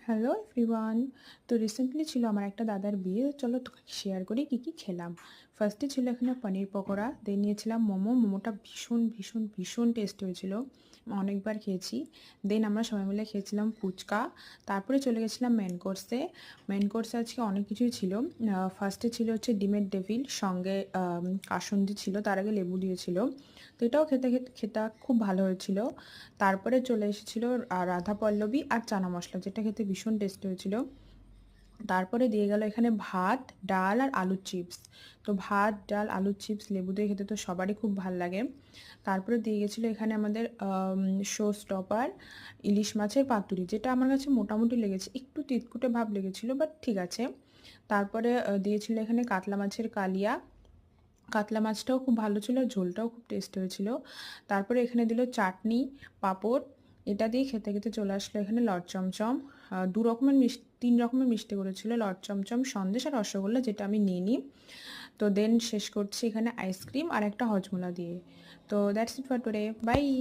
Hello everyone. তো recently ছিল আমার একটা দাদার বিয়ে। চলো তোকে শেয়ার করি কী কী খেলাম। ফার্স্টে ছিল এখানে পনির পকোড়া, দেন নিয়েছিলাম মোমো। মোমোটা ভীষণ ভীষণ ভীষণ টেস্ট হয়েছিল, অনেকবার খেয়েছি। দেন আমরা সবাই মিলে খেয়েছিলাম ফুচকা। তারপরে চলে গেছিলাম মেন কোর্সে। মেন কোর্সে আজকে অনেক কিছুই ছিল। ফার্স্টে ছিল হচ্ছে ডিমের ডেভিল, সঙ্গে কাসুন্দি ছিল, তার আগে লেবু দিয়েছিল। তো এটাও খেতে খেতে খেতে খুব ভালো হয়েছিল। তারপরে চলে এসেছিল রাধা পল্লবী আর চানা মশলা, যেটা খেতে ভীষণ টেস্টি হয়েছিল। তারপরে দিয়ে গেল এখানে ভাত, ডাল আর আলুর চিপস। তো ভাত, ডাল, আলুর চিপস লেবু দিয়ে খেতে তো সবারই খুব ভাল লাগে। তারপরে দিয়ে গেছিলো এখানে আমাদের শো স্টপার ইলিশ মাছের পাতুরি, যেটা আমার কাছে মোটামুটি লেগেছে, একটু তিতকুটে ভাব লেগেছিলো, বাট ঠিক আছে। তারপরে দিয়েছিল এখানে কাতলা মাছের কালিয়া। কাতলা মাছটাও খুব ভালো ছিল, ঝোলটাও খুব টেস্ট হয়েছিল। তারপরে এখানে দিল চাটনি, পাঁপড়। এটা দিয়ে খেতে খেতে চলে আসলো এখানে লট চমচম। দু রকমের মিষ্টি, 3 রকমের মিষ্টি করেছিল, লট চমচম, সন্দেশ আর রসগোল্লা, যেটা আমি নিয়ে নিই। তো দেন শেষ করছি এখানে আইসক্রিম আর একটা হজমোলা দিয়ে। তো that's it for today, by.